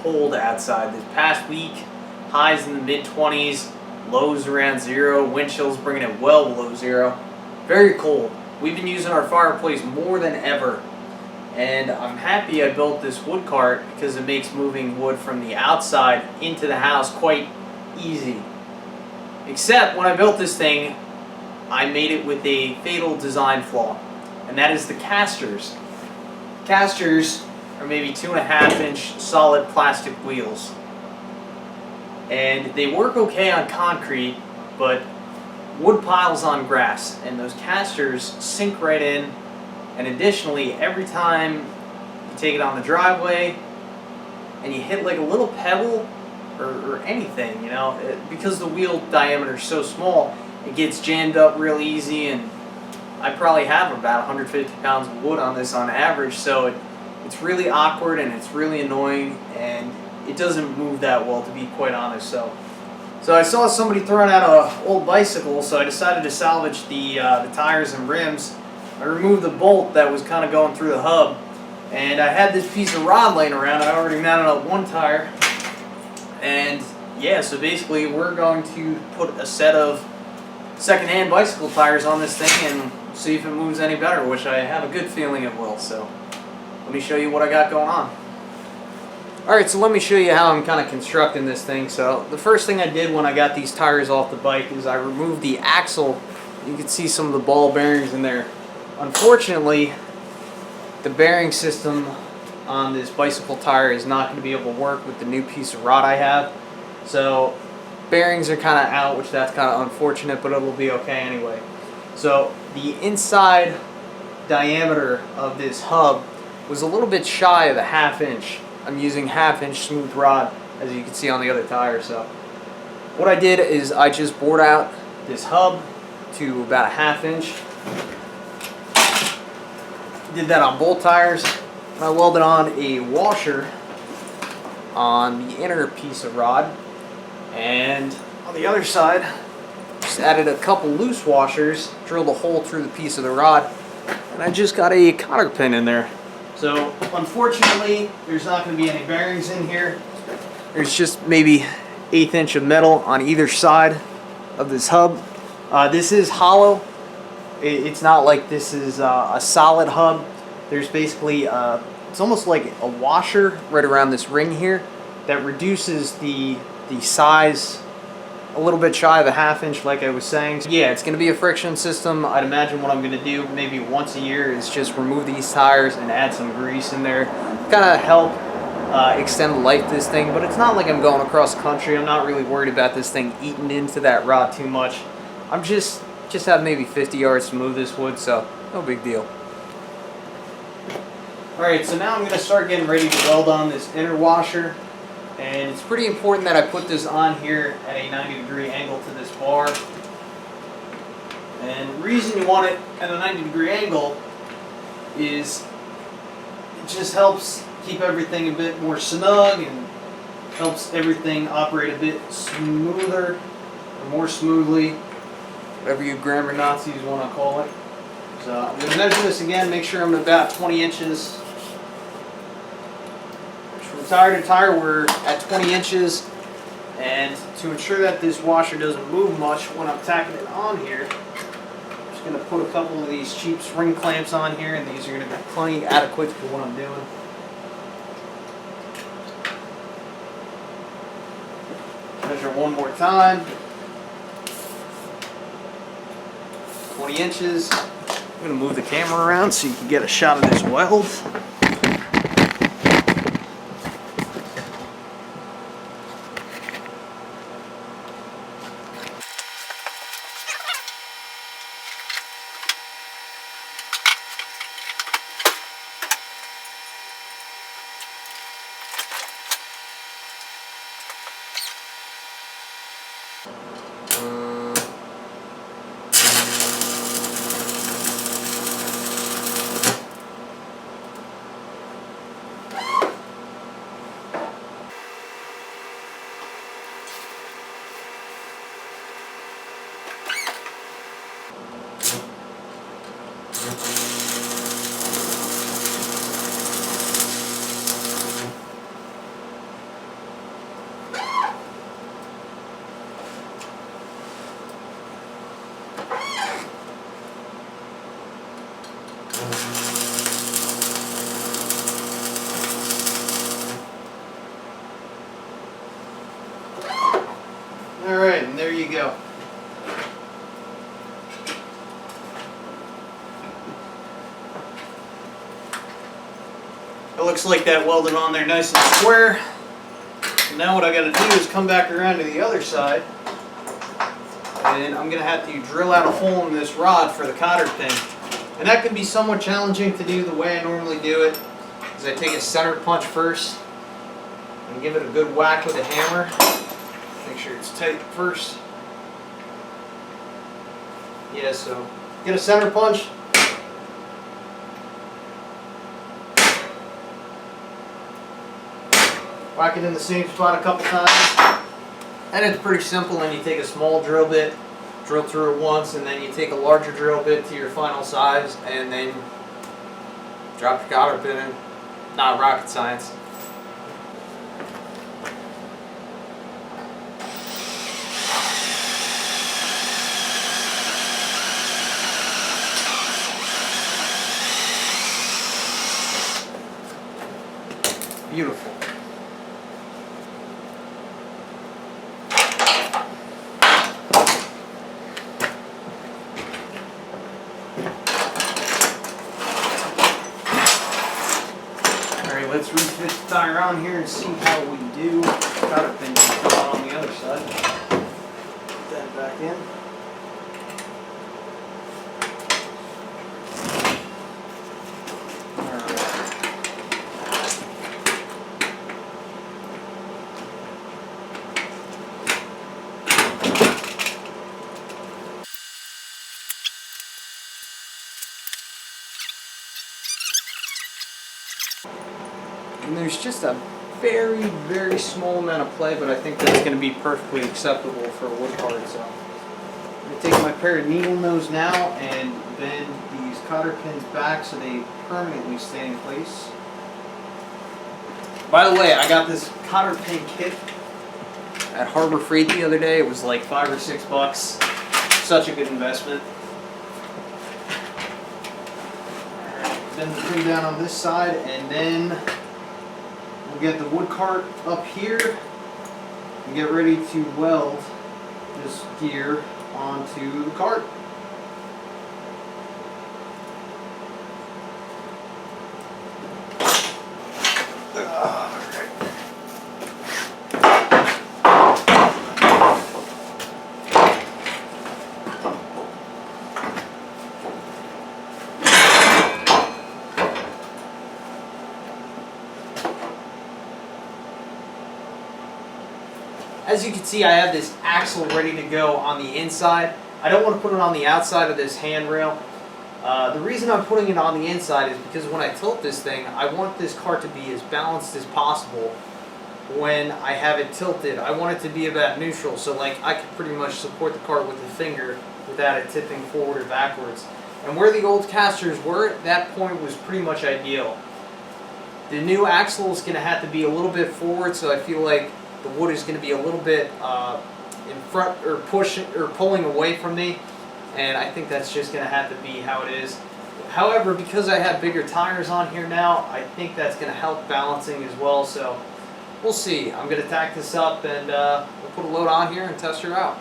cold outside this past week. Highs in the mid-20s, lows around 0, wind chills bringing it well below 0. Very cold. We've been using our fireplace more than ever, and I'm happy I built this wood cart because it makes moving wood from the outside into the house quite easy. Except when I built this thing, I made it with a fatal design flaw, and that is the casters. Casters are maybe 2.5-inch solid plastic wheels, and they work okay on concrete, but wood piles on grass, and those casters sink right in. And additionally, every time you take it on the driveway and you hit like a little pebble or anything, you know, because the wheel diameter is so small, it gets jammed up real easy, and I probably have about 150 pounds of wood on this on average, so it's really awkward and it's really annoying, and it doesn't move that well, to be quite honest. So I saw somebody throwing out an old bicycle, so I decided to salvage the tires and rims. I removed the bolt that was kind of going through the hub, and I had this piece of rod laying around. I already mounted up one tire, and yeah, so basically we're going to put a set of secondhand bicycle tires on this thing and see if it moves any better, which I have a good feeling it will. So let me show you what I got going on. Alright, so let me show you how I'm kind of constructing this thing. So the first thing I did when I got these tires off the bike is I removed the axle. You can see some of the ball bearings in there. Unfortunately, the bearing system on this bicycle tire is not going to be able to work with the new piece of rod I have. So bearings are kind of out, which that's kind of unfortunate, but it'll be okay anyway. So the inside diameter of this hub was a little bit shy of the 1/2 inch. I'm using 1/2 inch smooth rod, as you can see on the other tire. So what I did is I just bored out this hub to about a 1/2 inch. Did that on both tires. And I welded on a washer on the inner piece of rod, and on the other side just added a couple loose washers, drilled a hole through the piece of the rod, and I just got a cotter pin in there. So unfortunately there's not going to be any bearings in here. There's just maybe 1/8 inch of metal on either side of this hub. This is hollow. It's not like this is a solid hub. There's basically it's almost like a washer right around this ring here that reduces the size a little bit shy of a 1/2 inch, like I was saying. So yeah, it's going to be a friction system. I'd imagine what I'm going to do maybe once a year is just remove these tires and add some grease in there, kind of help extend the life of this thing. But it's not like I'm going across the country. I'm not really worried about this thing eating into that rod too much. I'm just have maybe 50 yards to move this wood, so no big deal. Alright, so now I'm going to start getting ready to weld on this inner washer. And it's pretty important that I put this on here at a 90-degree angle to this bar. And the reason you want it at a 90-degree angle is it just helps keep everything a bit more snug and helps everything operate a bit smoother or more smoothly, whatever you grammar Nazis want to call it. So I'm going to measure this again, make sure I'm at about 20 inches. From tire to tire, we're at 20 inches. And to ensure that this washer doesn't move much when I'm tacking it on here, I'm just going to put a couple of these cheap spring clamps on here, and these are going to be plenty adequate for what I'm doing. Measure one more time. 20 inches. I'm going to move the camera around so you can get a shot of this weld. you go. It looks like that welded on there nice and square. Now what I got to do is come back around to the other side, and I'm going to have to drill out a hole in this rod for the cotter pin. And that can be somewhat challenging to do the way I normally do it, is I take a center punch first and give it a good whack with a hammer. Make sure it's tight first. Yeah, so get a center punch. Whack it in the same spot a couple times. And it's pretty simple. And you take a small drill bit, drill through it once, and then you take a larger drill bit to your final size, and then drop your cotter pin in. Not rocket science. Beautiful. Alright, let's refit the tire on here and see how we do. Cotter pin come out on the other side. Put that back in. And there's just a very, very small amount of play, but I think that's going to be perfectly acceptable for a wood card. So I'm going to take my pair of needle nose now and bend these cotter pins back so they permanently stay in place. By the way, I got this cotter pin kit at Harbor Freight the other day. It was like $5 or $6. Such a good investment. Alright, bend the pin down on this side, and then we'll get the wood cart up here and get ready to weld this gear onto the cart. As you can see, I have this axle ready to go on the inside. I don't want to put it on the outside of this handrail. The reason I'm putting it on the inside is because when I tilt this thing, I want this cart to be as balanced as possible when I have it tilted. I want it to be about neutral, so like I can pretty much support the cart with a finger without it tipping forward or backwards. And where the old casters were, that point was pretty much ideal. The new axle is going to have to be a little bit forward, so I feel like the wood is going to be a little bit in front or pushing or pulling away from me, and I think that's just going to have to be how it is. However, because I have bigger tires on here now, I think that's going to help balancing as well, so we'll see. I'm going to tack this up and we'll put a load on here and test her out.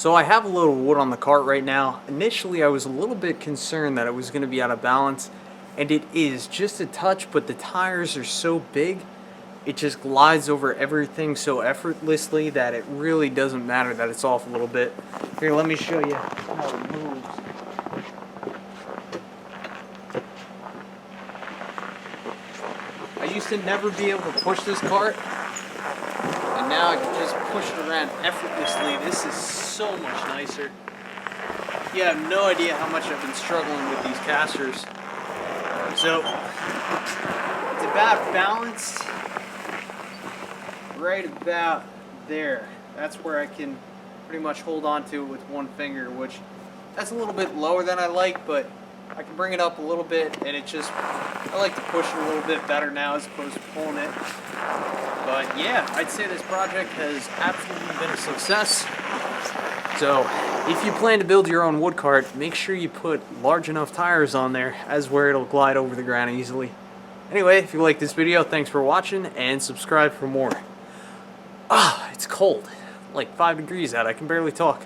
So I have a little wood on the cart right now. Initially I was a little bit concerned that it was going to be out of balance, and it is just a touch, but the tires are so big, it just glides over everything so effortlessly that it really doesn't matter that it's off a little bit. Here, let me show you how it moves. I used to never be able to push this cart, and now I can just push it around effortlessly. This is so much nicer. You have no idea how much I've been struggling with these casters. So, it's about balanced right about there. That's where I can pretty much hold on to it with one finger, which that's a little bit lower than I like, but I can bring it up a little bit, and it just, I like to push it a little bit better now as opposed to pulling it. But yeah, I'd say this project has absolutely been a success. So if you plan to build your own wood cart, make sure you put large enough tires on there as where it'll glide over the ground easily. Anyway, if you like this video, thanks for watching, and subscribe for more. It's cold. Like 5 degrees out. I can barely talk.